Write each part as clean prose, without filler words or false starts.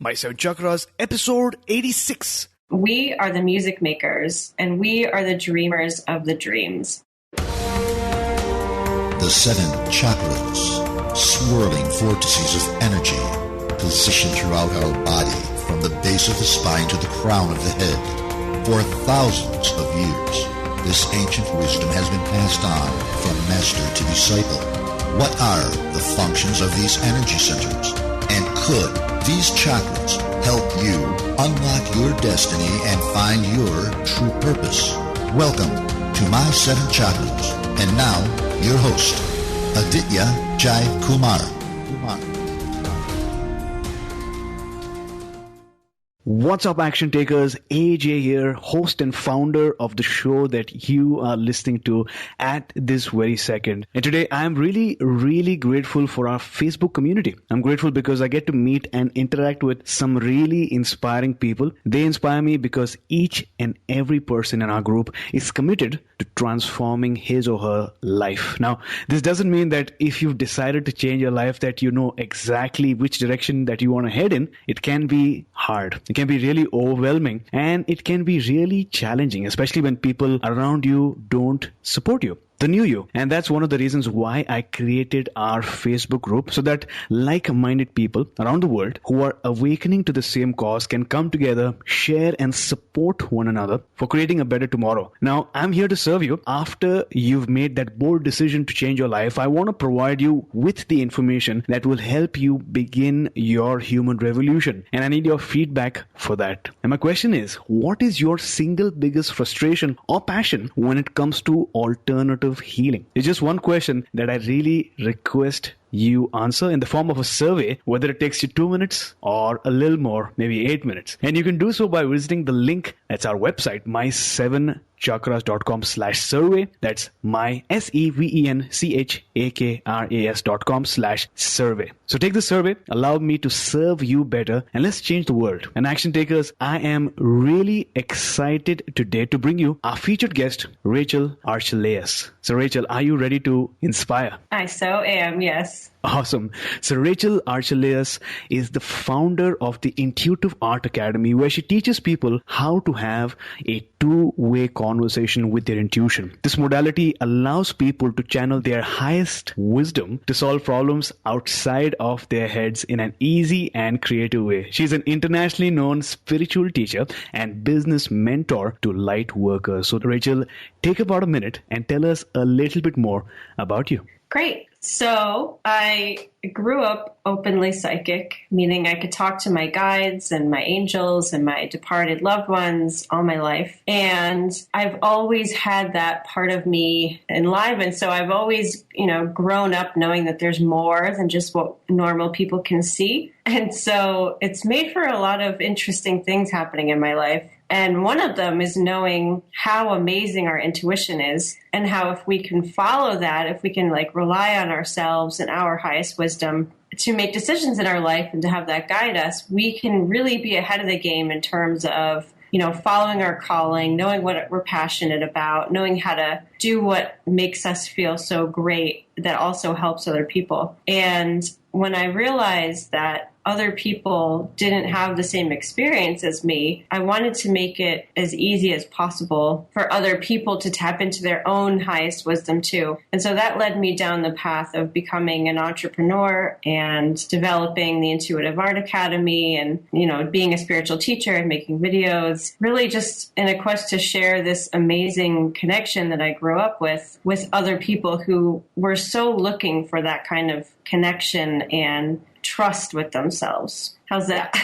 My Seven Chakras, episode 86. We are the music makers, and we are the dreamers of the dreams. The seven chakras, swirling vortices of energy, positioned throughout our body from the base of the spine to the crown of the head. For thousands of years, this ancient wisdom has been passed on from master to disciple. What are the functions of these energy centers? And could these chakras help you unlock your destiny and find your true purpose? Welcome to My Seven Chakras. And now, your host, Aditya Jai Kumar. What's up, action takers? AJ here, host and founder of the show that you are listening to at this very second. And today I'm really grateful for our Facebook community. I'm grateful because I get to meet and interact with some really inspiring people. They inspire me because each and every person in our group is committed to transforming his or her life. Now, this doesn't mean that if you've decided to change your life that you know exactly which direction that you want to head in. It can be hard. It can be really overwhelming, and it can be really challenging, especially when people around you don't support you, the new you. And that's one of the reasons why I created our Facebook group, so that like-minded people around the world who are awakening to the same cause can come together, share and support one another for creating a better tomorrow. Now, I'm here to serve you. After you've made that bold decision to change your life, I want to provide you with the information that will help you begin your human revolution. And I need your feedback for that. And my question is, what is your single biggest frustration or passion when it comes to alternative healing? It's just one question that I really request you answer in the form of a survey, whether it takes you 2 minutes or a little more, maybe 8 minutes. And you can do so by visiting the link that's our website, my7chakras.com/survey. That's my sevenchakras.com/survey. So take the survey, allow me to serve you better, and let's change the world. And action takers, I am really excited today to bring you our featured guest, Rachel Archelaus. So Rachel, are you ready to inspire? I so am, yes. Awesome. So Rachel Archelaus is the founder of the Intuitive Art Academy, where she teaches people how to have a two-way conversation with their intuition. This modality allows people to channel their highest wisdom to solve problems outside of their heads in an easy and creative way. She's an internationally known spiritual teacher and business mentor to light workers. So Rachel, take about a minute and tell us a little bit more about you. Great. So I grew up openly psychic, meaning I could talk to my guides and my angels and my departed loved ones all my life. And I've always had that part of me alive. And so I've always, grown up knowing that there's more than just what normal people can see. And so it's made for a lot of interesting things happening in my life. And one of them is knowing how amazing our intuition is, and how if we can follow that, if we can rely on ourselves and our highest wisdom to make decisions in our life and to have that guide us, we can really be ahead of the game in terms of, following our calling, knowing what we're passionate about, knowing how to do what makes us feel so great that also helps other people. And when I realized that other people didn't have the same experience as me, I wanted to make it as easy as possible for other people to tap into their own highest wisdom too. And so that led me down the path of becoming an entrepreneur and developing the Intuitive Art Academy and, being a spiritual teacher and making videos, really just in a quest to share this amazing connection that I grew up with other people who were so looking for that kind of connection and trust with themselves. How's that?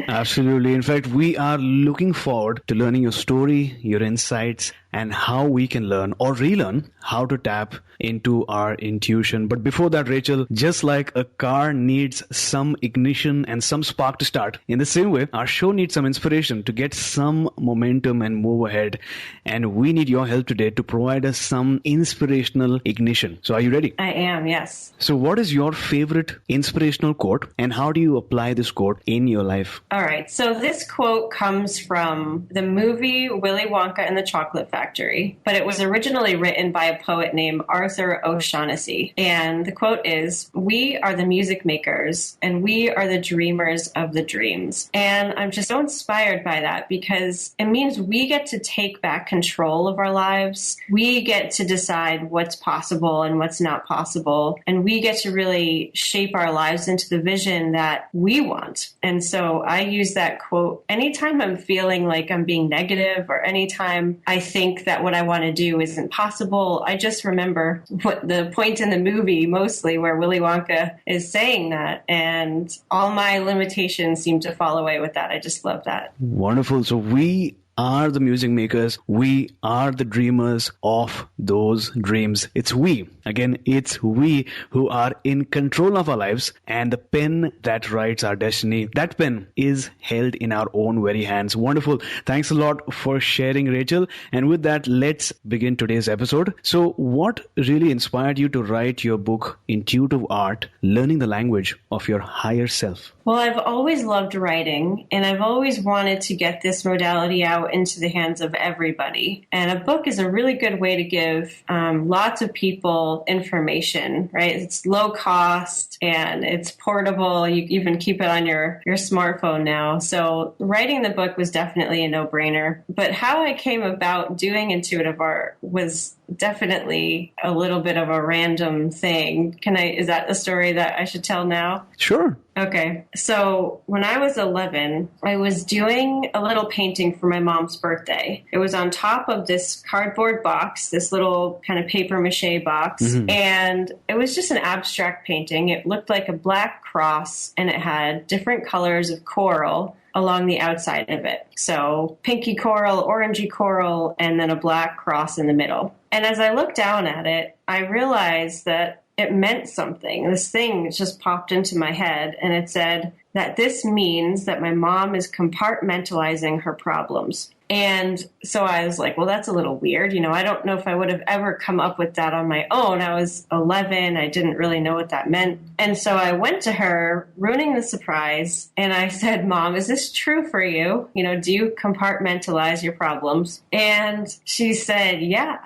Absolutely. In fact, we are looking forward to learning your story, your insights, and how we can learn or relearn how to tap into our intuition. But before that, Rachel, just like a car needs some ignition and some spark to start, in the same way, our show needs some inspiration to get some momentum and move ahead. And we need your help today to provide us some inspirational ignition. So are you ready? I am, yes. So what is your favorite inspirational quote, and how do you apply this this quote in your life? All right. So this quote comes from the movie Willy Wonka and the Chocolate Factory, but it was originally written by a poet named Arthur O'Shaughnessy. And the quote is, "We are the music makers and we are the dreamers of the dreams." And I'm just so inspired by that because it means we get to take back control of our lives. We get to decide what's possible and what's not possible. And we get to really shape our lives into the vision that we want. And so I use that quote anytime I'm feeling like I'm being negative or anytime I think that what I want to do isn't possible. I just remember what the point in the movie mostly where Willy Wonka is saying that, and all my limitations seem to fall away with that. I just love that. Wonderful. So we are the music makers. We are the dreamers of those dreams. It's we. Again, it's we who are in control of our lives, and the pen that writes our destiny, that pen is held in our own very hands. Wonderful. Thanks a lot for sharing, Rachel. And with that, let's begin today's episode. So what really inspired you to write your book, Intuitive Art, Learning the Language of Your Higher Self? Well, I've always loved writing, and I've always wanted to get this modality out into the hands of everybody. And a book is a really good way to give lots of people information, right? It's low cost and it's portable. You even keep it on your smartphone now. So writing the book was definitely a no-brainer. But how I came about doing intuitive art was definitely a little bit of a random thing. Is that the story that I should tell now? Sure. Okay. So when I was 11, I was doing a little painting for my mom's birthday. It was on top of this cardboard box, this little kind of paper mache box. Mm-hmm. And it was just an abstract painting. It looked like a black cross and it had different colors of coral along the outside of it. So pinky coral, orangey coral, and then a black cross in the middle. And as I looked down at it, I realized that it meant something. This thing just popped into my head, and it said that this means that my mom is compartmentalizing her problems. And so I was like, well, that's a little weird. I don't know if I would have ever come up with that on my own. I was 11. I didn't really know what that meant. And so I went to her, ruining the surprise, and I said, Mom, is this true for you? Do you compartmentalize your problems? And she said, yeah.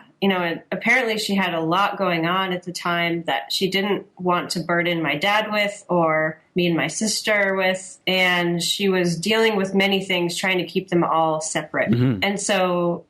Apparently she had a lot going on at the time that she didn't want to burden my dad with or me and my sister with. And she was dealing with many things, trying to keep them all separate. Mm-hmm. And so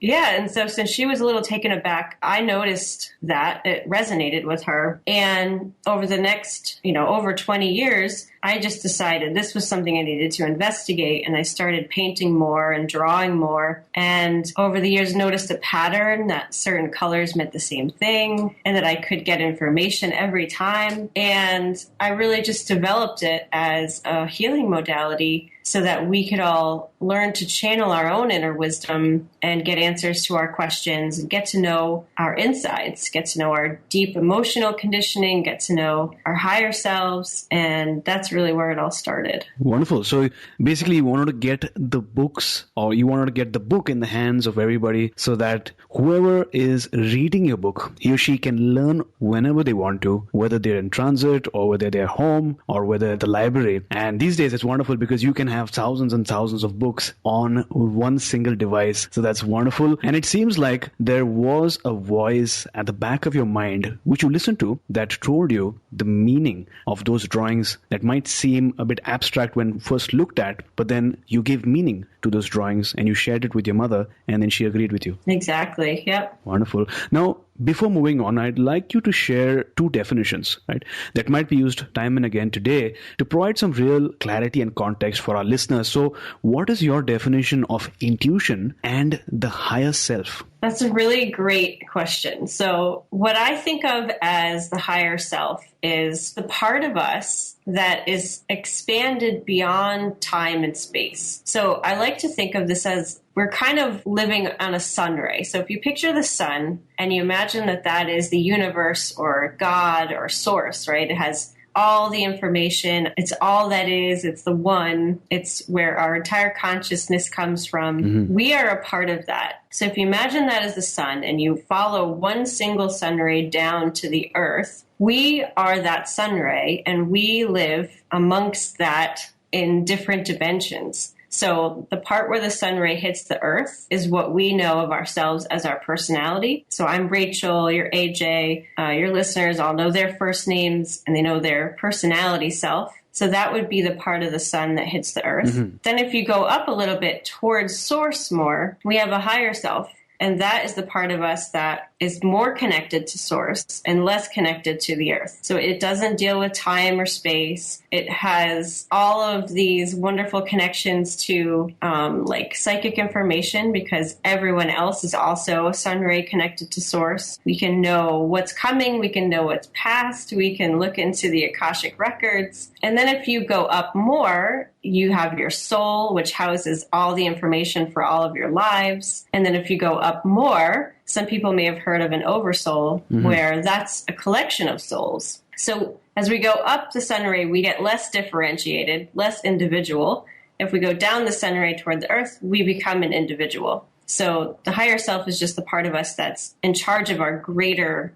since she was a little taken aback, I noticed that it resonated with her. And over the next, over 20 years, I just decided this was something I needed to investigate. And I started painting more and drawing more. And over the years, noticed a pattern that certain colors meant the same thing and that I could get information every time. And I really just developed it as a healing modality so that we could all learn to channel our own inner wisdom and get answers to our questions and get to know our insides, get to know our deep emotional conditioning, get to know our higher selves. And that's really where it all started. Wonderful. So basically you wanted to get the books, or you wanted to get the book in the hands of everybody so that whoever is reading your book, he or she can learn whenever they want to, whether they're in transit or whether they're home or whether at the library. And these days it's wonderful because you can have thousands and thousands of books on one single device. So that's wonderful. And it seems like there was a voice at the back of your mind which you listened to that told you the meaning of those drawings that might seem a bit abstract when first looked at, but then you gave meaning to those drawings and you shared it with your mother and then she agreed with you. Exactly. Yep. Wonderful. Now, before moving on, I'd like you to share two definitions, right, that might be used time and again today to provide some real clarity and context for our listeners. So what is your definition of intuition and the higher self? That's a really great question. So what I think of as the higher self is the part of us that is expanded beyond time and space. So I like to think of this as we're kind of living on a sun ray. So if you picture the sun and you imagine that that is the universe or God or source, right? It has all the information. It's all that is. It's the one. It's where our entire consciousness comes from. Mm-hmm. We are a part of that. So if you imagine that as the sun and you follow one single sun ray down to the earth, we are that sun ray and we live amongst that in different dimensions. So the part where the sun ray hits the earth is what we know of ourselves as our personality. So I'm Rachel, you're AJ, your listeners all know their first names and they know their personality self. So that would be the part of the sun that hits the earth. Mm-hmm. Then if you go up a little bit towards source more, we have a higher self. And that is the part of us that is more connected to source and less connected to the earth. So it doesn't deal with time or space. It has all of these wonderful connections to like psychic information, because everyone else is also a sun ray connected to source. We can know what's coming. We can know what's past. We can look into the Akashic records. And then if you go up more, you have your soul, which houses all the information for all of your lives. And then if you go up more, some people may have heard of an oversoul, where that's a collection of souls. So as we go up the sun ray, we get less differentiated, less individual. If we go down the sun ray toward the earth, we become an individual. So the higher self is just the part of us that's in charge of our greater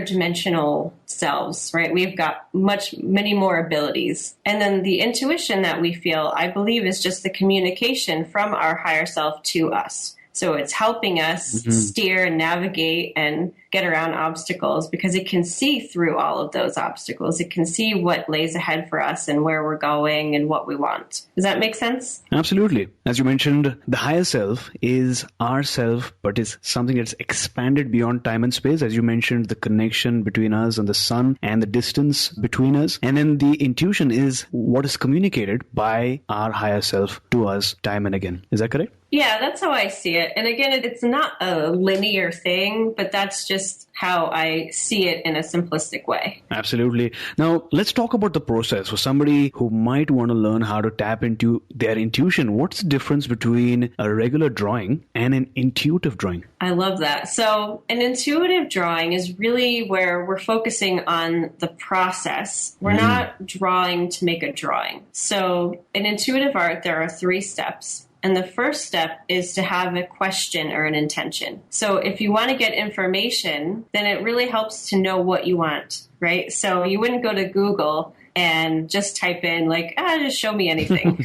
dimensional selves, right? We've got many more abilities. And then the intuition that we feel, I believe, is just the communication from our higher self to us. So it's helping us steer and navigate and get around obstacles, because it can see through all of those obstacles. It can see what lays ahead for us and where we're going and what we want. Does that make sense? Absolutely. As you mentioned, the higher self is our self, but is something that's expanded beyond time and space. As you mentioned, the connection between us and the sun and the distance between us. And then the intuition is what is communicated by our higher self to us time and again. Is that correct? Yeah, that's how I see it. And again, it's not a linear thing, but that's just how I see it in a simplistic way. Absolutely. Now, let's talk about the process. For somebody who might want to learn how to tap into their intuition, what's the difference between a regular drawing and an intuitive drawing? I love that. So an intuitive drawing is really where we're focusing on the process. We're not drawing to make a drawing. So in intuitive art, there are 3 steps. And the first step is to have a question or an intention. So if you want to get information, then it really helps to know what you want, right? So you wouldn't go to Google and just type in like, just show me anything.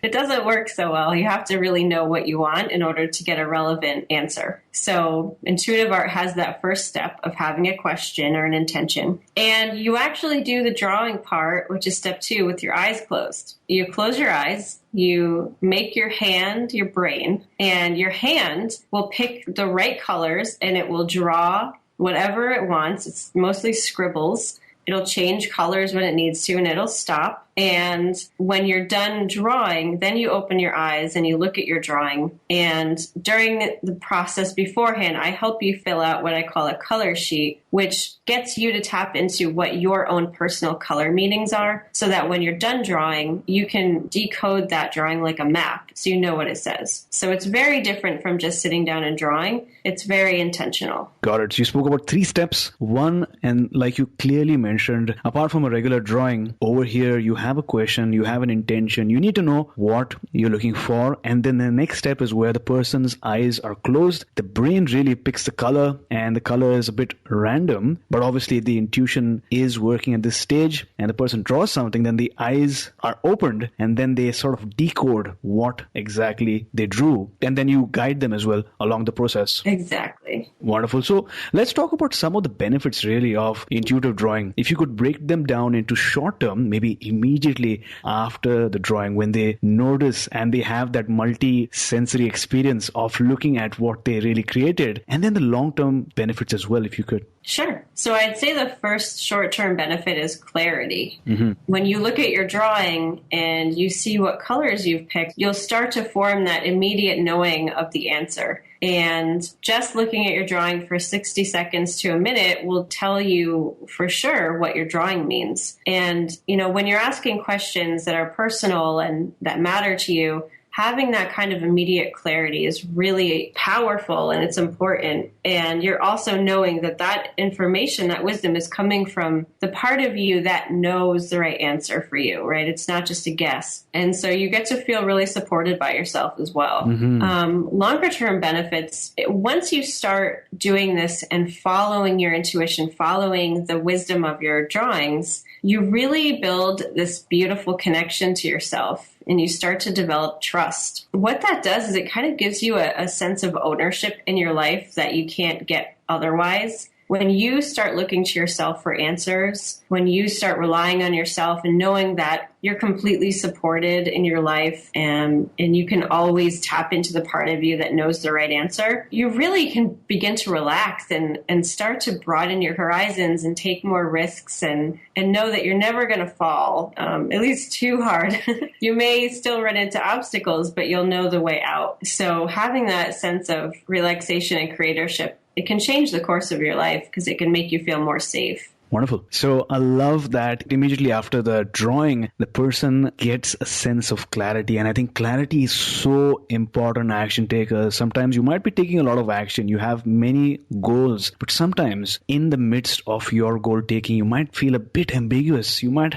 It doesn't work so well. You have to really know what you want in order to get a relevant answer. So intuitive art has that first step of having a question or an intention. And you actually do the drawing part, which is step 2, with your eyes closed. You close your eyes, you make your hand your brain, and your hand will pick the right colors and it will draw whatever it wants. It's mostly scribbles. It'll change colors when it needs to, and it'll stop. And when you're done drawing, then you open your eyes and you look at your drawing. And during the process beforehand, I help you fill out what I call a color sheet, which gets you to tap into what your own personal color meanings are, so that when you're done drawing, you can decode that drawing like a map, so you know what it says. So it's very different from just sitting down and drawing. It's very intentional. Got it. So you spoke about 3 steps. 1, and like you clearly mentioned, apart from a regular drawing, over here you have a question, you have an intention, you need to know what you're looking for, and then the next step is where the person's eyes are closed. The brain really picks the color, and the color is a bit random, but obviously the intuition is working at this stage, and the person draws something, then the eyes are opened, and then they sort of decode what exactly they drew, and then you guide them as well along the process. Exactly. Wonderful. So let's talk about some of the benefits really of intuitive drawing. If you could break them down into short term, maybe immediately after the drawing, when they notice and they have that multi-sensory experience of looking at what they really created, and then the long-term benefits as well, if you could. Sure. So I'd say the first short-term benefit is clarity. When you look at your drawing and you see what colors you've picked, you'll start to form that immediate knowing of the answer. And just looking at your drawing for 60 seconds to a minute will tell you for sure what your drawing means. And, when you're asking questions that are personal and that matter to you, having that kind of immediate clarity is really powerful and it's important. And you're also knowing that that information, that wisdom is coming from the part of you that knows the right answer for you, right? It's not just a guess. And so you get to feel really supported by yourself as well. Longer term benefits, once you start doing this and following your intuition, following the wisdom of your drawings, you really build this beautiful connection to yourself and you start to develop trust. What that does is it kind of gives you a sense of ownership in your life that you can't get otherwise. When you start looking to yourself for answers, when you start relying on yourself and knowing that you're completely supported in your life and you can always tap into the part of you that knows the right answer, you really can begin to relax and start to broaden your horizons and take more risks and know that you're never going to fall, at least too hard. You may still run into obstacles, but you'll know the way out. So having that sense of relaxation and creatorship, it can change the course of your life because it can make you feel more safe. Wonderful. So I love that immediately after the drawing, the person gets a sense of clarity. And I think clarity is so important, action takers. Sometimes you might be taking a lot of action. You have many goals, but sometimes in the midst of your goal taking, you might feel a bit ambiguous. You might,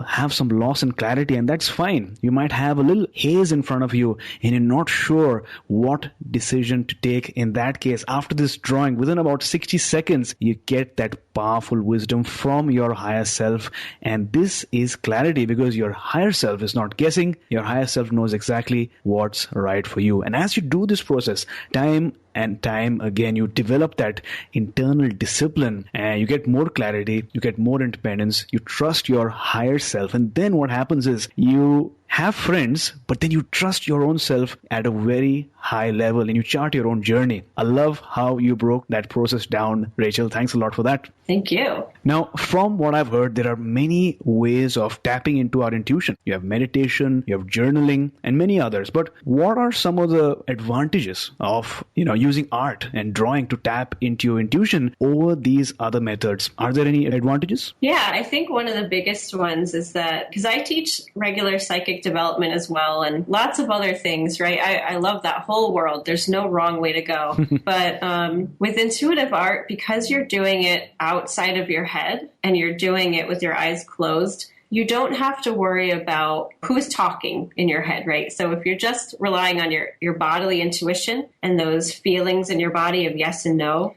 have some loss in clarity, and that's fine. You might have a little haze in front of you and you're not sure what decision to take. In that case, after this drawing, within about 60 seconds, you get that powerful wisdom from your higher self. And this is clarity because your higher self is not guessing. Your higher self knows exactly what's right for you. And as you do this process, time and time again, you develop that internal discipline and you get more clarity, you get more independence, you trust your higher self. And then what happens is you have friends, but then you trust your own self at a very high level and you chart your own journey. I love how you broke that process down, Rachel. Thanks a lot for that. Thank you. Now, from what I've heard, there are many ways of tapping into our intuition. You have meditation, you have journaling, and many others. But what are some of the advantages of, using art and drawing to tap into your intuition over these other methods? Are there any advantages? Yeah, I think one of the biggest ones is that, because I teach regular psychic development as well and lots of other things, right? I love that whole world. There's no wrong way to go. But with intuitive art, because you're doing it outside of your head and you're doing it with your eyes closed, you don't have to worry about who's talking in your head, right? So if you're just relying on your bodily intuition and those feelings in your body of yes and no,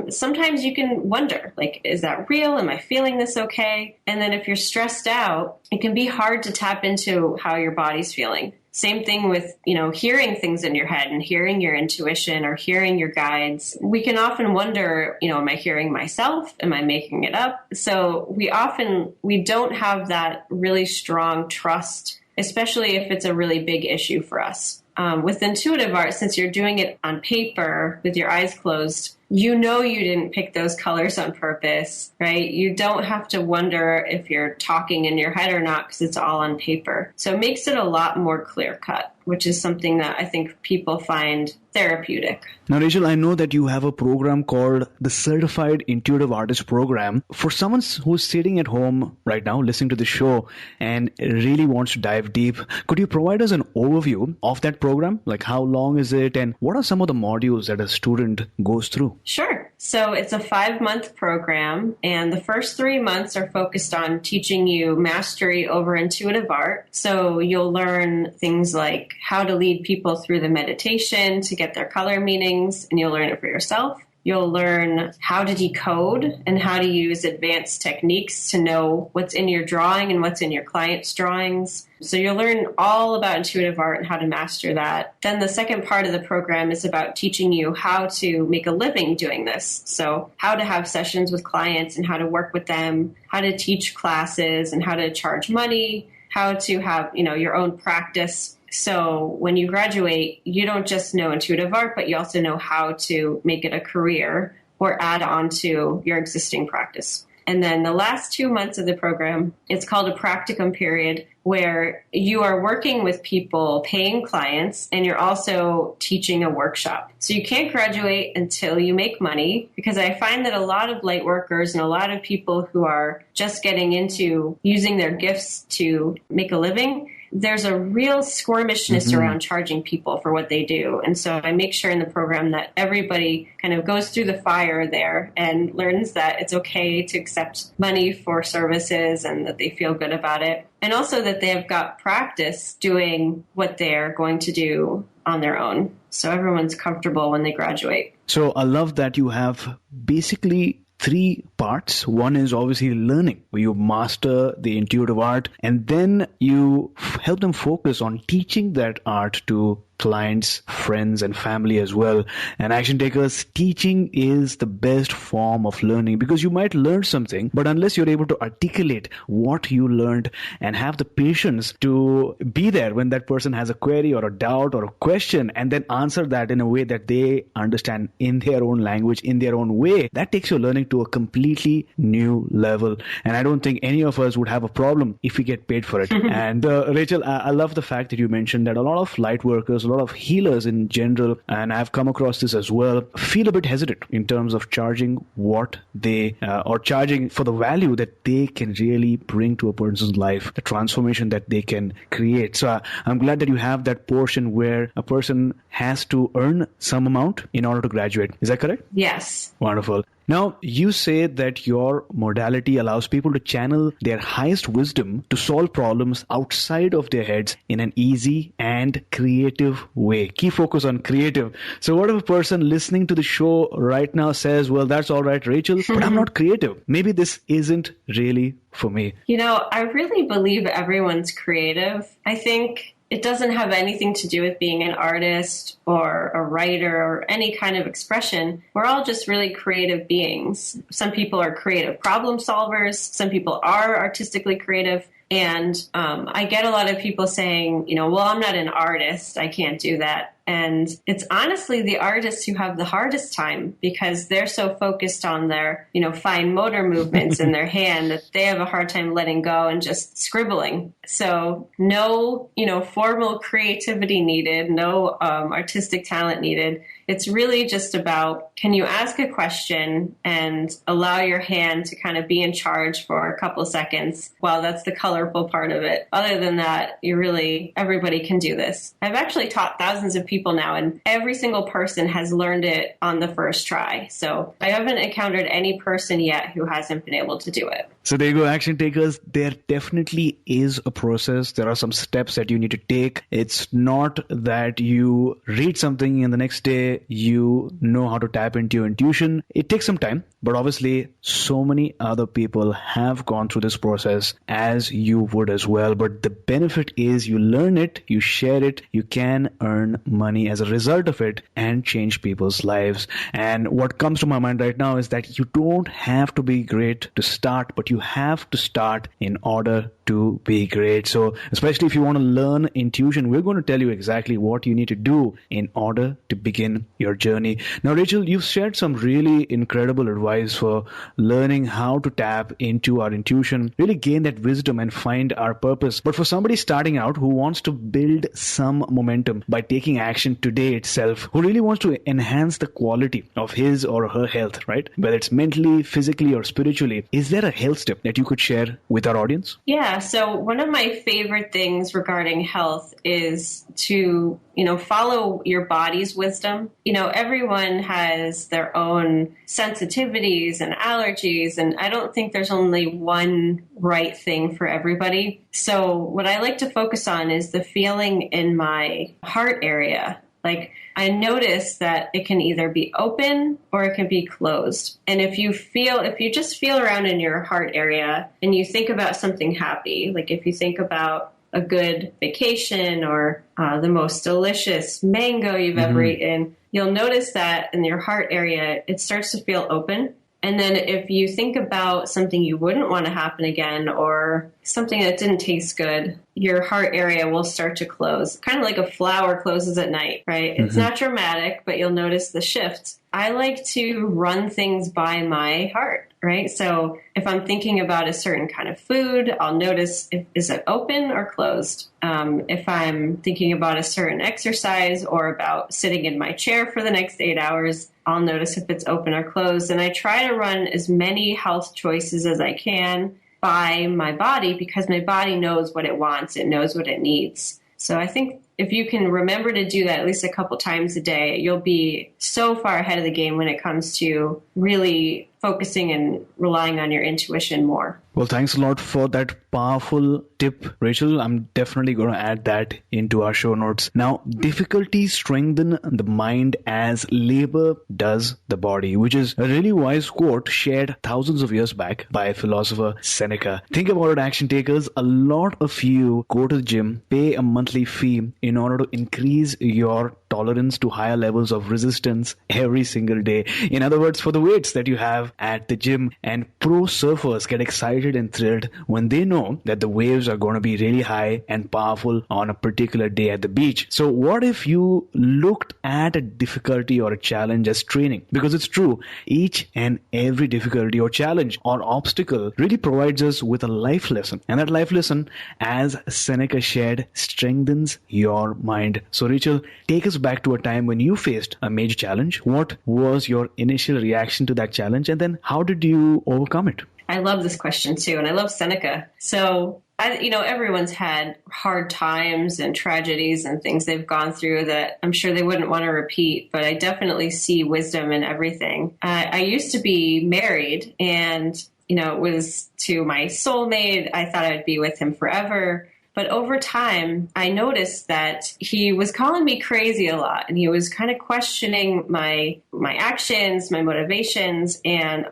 sometimes you can wonder, like, is that real? Am I feeling this okay? And then if you're stressed out, it can be hard to tap into how your body's feeling. Same thing with, hearing things in your head and hearing your intuition or hearing your guides. We can often wonder, am I hearing myself? Am I making it up? So we don't have that really strong trust, especially if it's a really big issue for us. With intuitive art, since you're doing it on paper with your eyes closed, you didn't pick those colors on purpose, right? You don't have to wonder if you're talking in your head or not because it's all on paper. So it makes it a lot more clear-cut, which is something that I think people find therapeutic. Now, Rachel, I know that you have a program called the Certified Intuitive Artist Program. For someone who's sitting at home right now listening to the show and really wants to dive deep, could you provide us an overview of that program? Like, how long is it and what are some of the modules that a student goes through? Sure. So it's a 5-month program, and the first 3 months are focused on teaching you mastery over intuitive art. So you'll learn things like how to lead people through the meditation to get their color meanings, and you'll learn it for yourself. You'll learn how to decode and how to use advanced techniques to know what's in your drawing and what's in your client's drawings. So you'll learn all about intuitive art and how to master that. Then the second part of the program is about teaching you how to make a living doing this. So how to have sessions with clients and how to work with them, how to teach classes and how to charge money, how to have, your own practice. So when you graduate, you don't just know intuitive art, but you also know how to make it a career or add on to your existing practice. And then the last 2 months of the program, it's called a practicum period, where you are working with people, paying clients, and you're also teaching a workshop. So you can't graduate until you make money, because I find that a lot of light workers and a lot of people who are just getting into using their gifts to make a living, there's a real squirmishness around charging people for what they do. And so I make sure in the program that everybody kind of goes through the fire there and learns that it's okay to accept money for services and that they feel good about it. And also that they have got practice doing what they're going to do on their own. So everyone's comfortable when they graduate. So I love that you have basically 3 parts. One is obviously learning, where you master the intuitive art, and then you help them focus on teaching that art to clients, friends, and family as well. And action takers, teaching is the best form of learning, because you might learn something, but unless you're able to articulate what you learned and have the patience to be there when that person has a query or a doubt or a question, and then answer that in a way that they understand in their own language, in their own way, that takes your learning to a completely new level. And I don't think any of us would have a problem if we get paid for it. And Rachel, I love the fact that you mentioned that a lot of light workers, a lot of healers in general, and I've come across this as well, feel a bit hesitant in terms of charging what they, or charging for the value that they can really bring to a person's life, the transformation that they can create. So I'm glad that you have that portion where a person has to earn some amount in order to graduate. Is that correct? Yes. Wonderful. Now, you say that your modality allows people to channel their highest wisdom to solve problems outside of their heads in an easy and creative way. Key focus on creative. So what if a person listening to the show right now says, well, that's all right, Rachel, but I'm not creative. Maybe this isn't really for me. You know, I really believe everyone's creative. I think it doesn't have anything to do with being an artist or a writer or any kind of expression. We're all just really creative beings. Some people are creative problem solvers. Some people are artistically creative. And I get a lot of people saying, you know, well, I'm not an artist. I can't do that. And it's honestly the artists who have the hardest time, because they're so focused on their, you know, fine motor movements in their hand that they have a hard time letting go and just scribbling. So no, you know, formal creativity needed, no artistic talent needed. It's really just about, can you ask a question and allow your hand to kind of be in charge for a couple seconds? Well, that's the colorful part of it. Other than that, everybody can do this. I've actually taught thousands of people now, and every single person has learned it on the first try. So I haven't encountered any person yet who hasn't been able to do it. So there you go, action takers. There definitely is a process. There are some steps that you need to take. It's not that you read something and the next day you know how to tap into your intuition. It takes some time, but obviously so many other people have gone through this process as you would as well. But the benefit is you learn it, you share it, you can earn money as a result of it and change people's lives. And what comes to my mind right now is that you don't have to be great to start, but you have to start in order to be great. So especially if you want to learn intuition, we're going to tell you exactly what you need to do in order to begin your journey. Now, Rachel, you've shared some really incredible advice for learning how to tap into our intuition, really gain that wisdom and find our purpose. But for somebody starting out who wants to build some momentum by taking action today itself, who really wants to enhance the quality of his or her health, right? Whether it's mentally, physically, or spiritually, is there a health step that you could share with our audience? Yeah. So one of my favorite things regarding health is to, you know, follow your body's wisdom. You know, everyone has their own sensitivities and allergies, and I don't think there's only one right thing for everybody. So what I like to focus on is the feeling in my heart area. Like, I notice that it can either be open or it can be closed. And if you just feel around in your heart area and you think about something happy, like if you think about a good vacation or the most delicious mango you've ever eaten, you'll notice that in your heart area, it starts to feel open. And then if you think about something you wouldn't want to happen again or something that didn't taste good, your heart area will start to close, kind of like a flower closes at night, right? It's not dramatic, but you'll notice the shift. I like to run things by my heart, right? So if I'm thinking about a certain kind of food, I'll notice is it open or closed? If I'm thinking about a certain exercise or about sitting in my chair for the next 8 hours, I'll notice if it's open or closed. And I try to run as many health choices as I can by my body because my body knows what it wants. It knows what it needs. So I think if you can remember to do that at least a couple times a day, you'll be so far ahead of the game when it comes to really focusing and relying on your intuition more. Well, thanks a lot for that powerful tip, Rachel. I'm definitely going to add that into our show notes. Now, difficulties strengthen the mind as labor does the body, which is a really wise quote shared thousands of years back by philosopher Seneca. Think about it, action takers. A lot of you go to the gym, pay a monthly fee in order to increase your tolerance to higher levels of resistance every single day. In other words, for the weights that you have at the gym, and pro surfers get excited and thrilled when they know that the waves are going to be really high and powerful on a particular day at the beach. So what if you looked at a difficulty or a challenge as training? Because it's true, each and every difficulty or challenge or obstacle really provides us with a life lesson. And that life lesson, as Seneca shared, strengthens your mind. So Rachel, take us back to a time when you faced a major challenge. What was your initial reaction to that challenge, and then how did you overcome it? I love this question too, and I love Seneca. So, everyone's had hard times and tragedies and things they've gone through that I'm sure they wouldn't want to repeat, but I definitely see wisdom in everything. I used to be married, and, it was to my soulmate. I thought I'd be with him forever. But over time, I noticed that he was calling me crazy a lot, and he was kind of questioning my actions, my motivations, and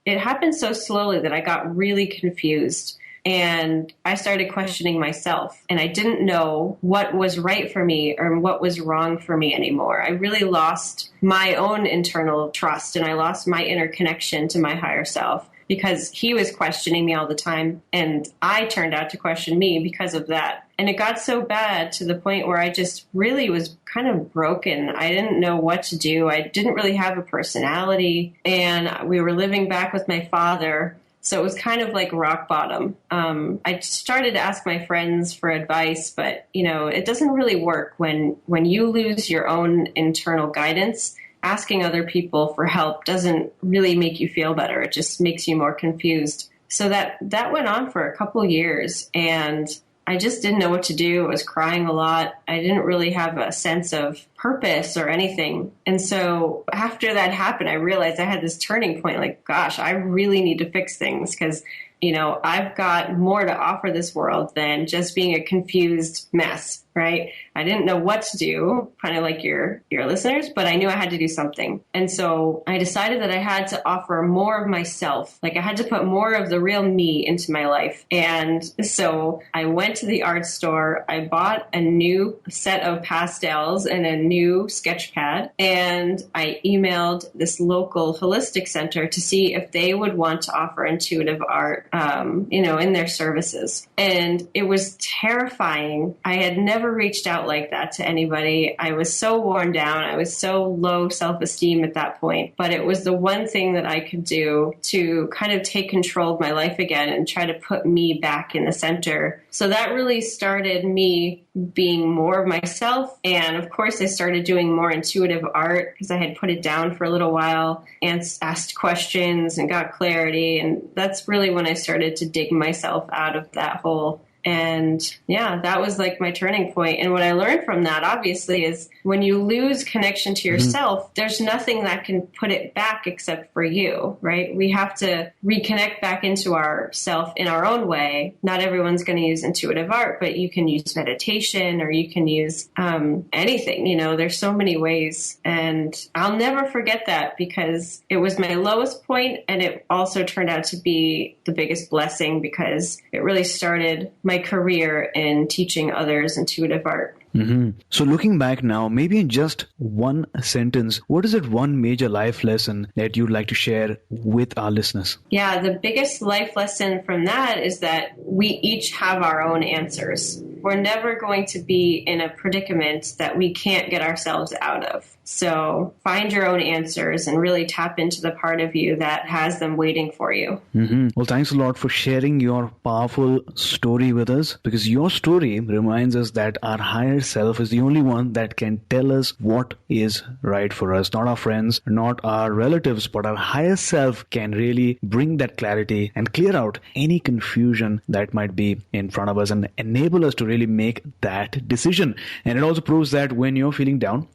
it happened so slowly that I got really confused. And I started questioning myself, and I didn't know what was right for me or what was wrong for me anymore. I really lost my own internal trust, and I lost my inner connection to my higher self, because he was questioning me all the time, and I turned out to question me because of that. And it got so bad to the point where I just really was kind of broken. I didn't know what to do. I didn't really have a personality, and we were living back with my father. So it was kind of like rock bottom. I started to ask my friends for advice, but, it doesn't really work when you lose your own internal guidance. Asking other people for help doesn't really make you feel better. It just makes you more confused. So that went on for a couple years, and I just didn't know what to do. I was crying a lot. I didn't really have a sense of purpose or anything. And so after that happened, I realized I had this turning point, like, gosh, I really need to fix things, because I've got more to offer this world than just being a confused mess, right? I didn't know what to do, kind of like your listeners, but I knew I had to do something. And so I decided that I had to offer more of myself. Like, I had to put more of the real me into my life. And so I went to the art store. I bought a new set of pastels and a new sketch pad. And I emailed this local holistic center to see if they would want to offer intuitive art, in their services. And it was terrifying. I had never reached out like that to anybody. I was so worn down. I was so low self-esteem at that point. But it was the one thing that I could do to kind of take control of my life again and try to put me back in the center. So that really started me being more of myself. And of course, I started doing more intuitive art because I had put it down for a little while and asked questions and got clarity. And that's really when I started to dig myself out of that hole. And yeah, that was like my turning point. And what I learned from that, obviously, is when you lose connection to yourself, there's nothing that can put it back except for you, right? We have to reconnect back into ourself in our own way. Not everyone's going to use intuitive art, but you can use meditation, or you can use anything. There's so many ways. And I'll never forget that, because it was my lowest point, and it also turned out to be the biggest blessing, because it really started my career in teaching others intuitive art. Mm-hmm. So looking back now, maybe in just one sentence, what is it one major life lesson that you'd like to share with our listeners? Yeah, the biggest life lesson from that is that we each have our own answers. we're never going to be in a predicament that we can't get ourselves out of. So find your own answers and really tap into the part of you that has them waiting for you. Well, thanks a lot for sharing your powerful story with us, because your story reminds us that our higher self is the only one that can tell us what is right for us. Not our friends, not our relatives, but our higher self can really bring that clarity and clear out any confusion that might be in front of us and enable us to really make that decision. And it also proves that when you're feeling down,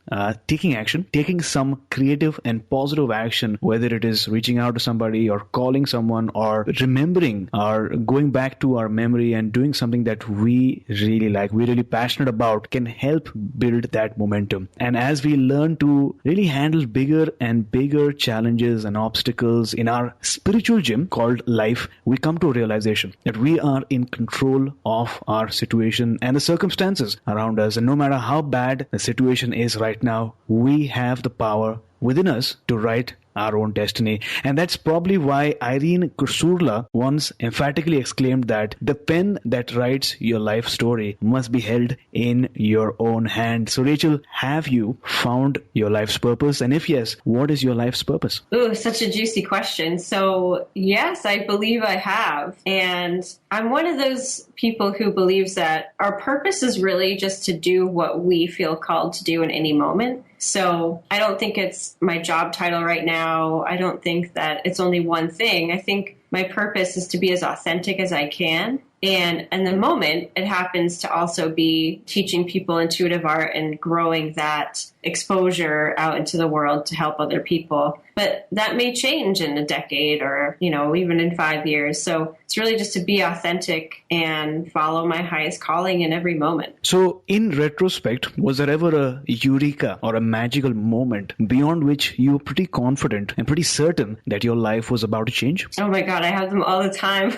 taking action, taking some creative and positive action, whether it is reaching out to somebody or calling someone or remembering or going back to our memory and doing something that we really like, we're really passionate about, can help build that momentum. And as we learn to really handle bigger and bigger challenges and obstacles in our spiritual gym called life, we come to a realization that we are in control of our situation and the circumstances around us. And no matter how bad the situation is right now, we have the power within us to write our own destiny. And that's probably why Irene Kursula once emphatically exclaimed that the pen that writes your life story must be held in your own hand. So Rachel, have you found your life's purpose? And if yes, what is your life's purpose? Ooh, such a juicy question. So yes, I believe I have. And I'm one of those people who believes that our purpose is really just to do what we feel called to do in any moment. So I don't think it's my job title right now. I don't think that it's only one thing. I think my purpose is to be as authentic as I can. And in the moment, it happens to also be teaching people intuitive art and growing that exposure out into the world to help other people. But that may change in a decade or, even in 5 years. So it's really just to be authentic and follow my highest calling in every moment. So in retrospect, was there ever a eureka or a magical moment beyond which you were pretty confident and pretty certain that your life was about to change? Oh my God, I have them all the time.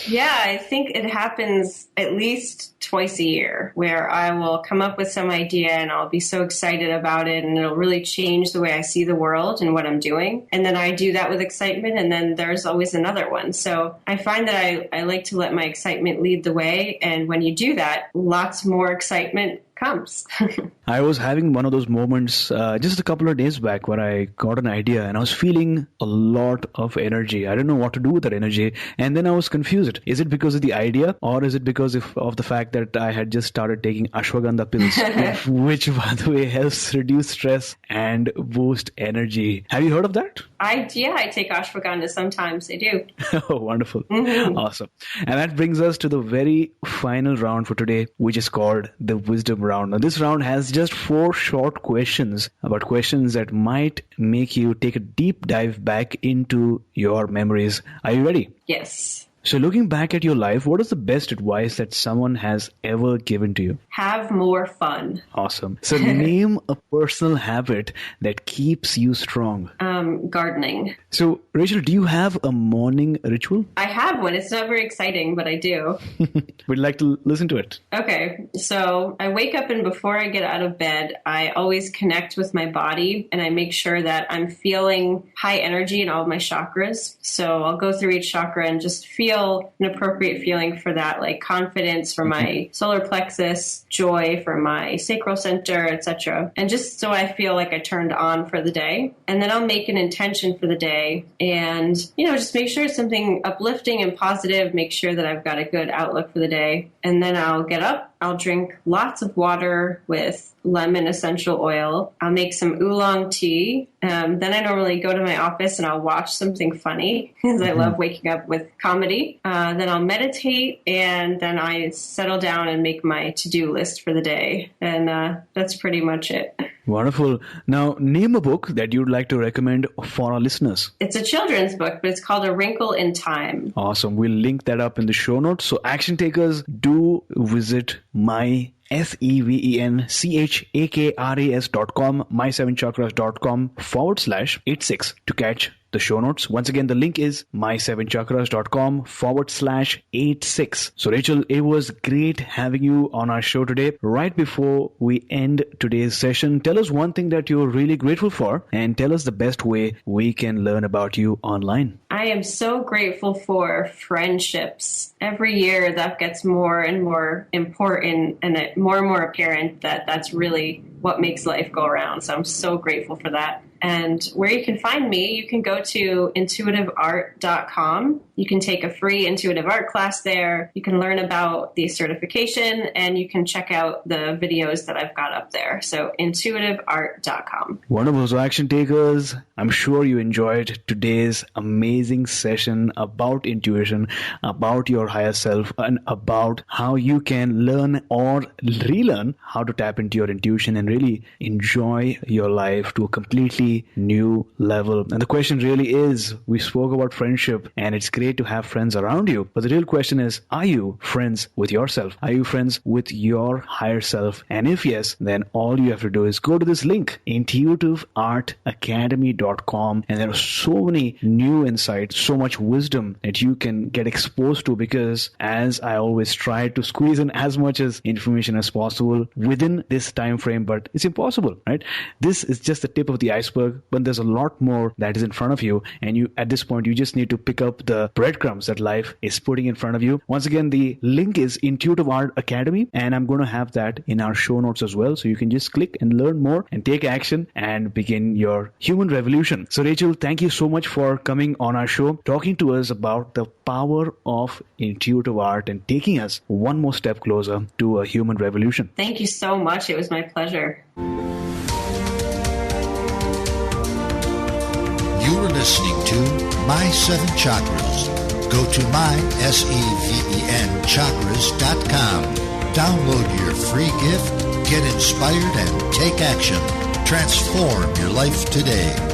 Yeah, I think it happens at least twice a year where I will come up with some idea and I'll be so excited about it and it'll really change the way I see the world and what I'm doing. And then I do that with excitement and then there's always another one. So I find that I like to let my excitement lead the way. And when you do that, lots more excitement comes. I was having one of those moments just a couple of days back where I got an idea and I was feeling a lot of energy. I didn't know what to do with that energy. And then I was confused. Is it because of the idea or is it because of the fact that I had just started taking ashwagandha pills, which, by the way, helps reduce stress and boost energy. Have you heard of that? I take ashwagandha sometimes. I do. Oh, wonderful. Mm-hmm. Awesome. And that brings us to the very final round for today, which is called the wisdom round. Now, this round has just 4 short questions about questions that might make you take a deep dive back into your memories. Are you ready? Yes. So looking back at your life, what is the best advice that someone has ever given to you? Have more fun. Awesome. So name a personal habit that keeps you strong. Gardening. So Rachel, do you have a morning ritual? I have one. It's not very exciting, but I do. We'd like to listen to it. Okay. So I wake up and before I get out of bed, I always connect with my body and I make sure that I'm feeling high energy in all of my chakras. So I'll go through each chakra and just feel an appropriate feeling for that, like confidence for my solar plexus, joy for my sacral center, etc. And just so I feel like I turned on for the day. And then I'll make an intention for the day and, just make sure it's something uplifting and positive, make sure that I've got a good outlook for the day. And then I'll get up, I'll drink lots of water with lemon essential oil. I'll make some oolong tea. Then I normally go to my office and I'll watch something funny because I love waking up with comedy. Then I'll meditate and then I settle down and make my to-do list for the day. And that's pretty much it. Wonderful. Now, name a book that you'd like to recommend for our listeners. It's a children's book, but it's called A Wrinkle in Time. Awesome. We'll link that up in the show notes. So action takers, do visit sevenchakras.com, my7chakras.com /86 to catch the show notes. Once again, the link is my7chakras.com/86. So Rachel, it was great having you on our show today. Right before we end today's session, tell us one thing that you're really grateful for and tell us the best way we can learn about you online. I am so grateful for friendships. Every year that gets more and more important and more apparent that that's really what makes life go around. So I'm so grateful for that. And where you can find me, you can go to intuitiveart.com. You can take a free intuitive art class there. You can learn about the certification and you can check out the videos that I've got up there. So intuitiveart.com. Wonderful. So action takers, I'm sure you enjoyed today's amazing session about intuition, about your higher self, and about how you can learn or relearn how to tap into your intuition and really enjoy your life to a completely new level. And the question really is, we spoke about friendship and it's great to have friends around you. But the real question is, are you friends with yourself? Are you friends with your higher self? And if yes, then all you have to do is go to this link, intuitiveartacademy.com. And there are so many new insights, so much wisdom that you can get exposed to, because as I always try to squeeze in as much as information as possible within this time frame, but it's impossible, right? This is just the tip of the iceberg, but there's a lot more that is in front of you. And you, at this point, you just need to pick up the breadcrumbs that life is putting in front of you. Once again, the link is Intuitive Art Academy, and I'm going to have that in our show notes as well. So you can just click and learn more and take action and begin your human revolution. So Rachel, thank you so much for coming on our show, talking to us about the power of intuitive art and taking us one more step closer to a human revolution. Thank you so much. It was my pleasure. You are listening to My 7 Chakras. Go to mysevenchakras.com. Download your free gift, get inspired, and take action. Transform your life today.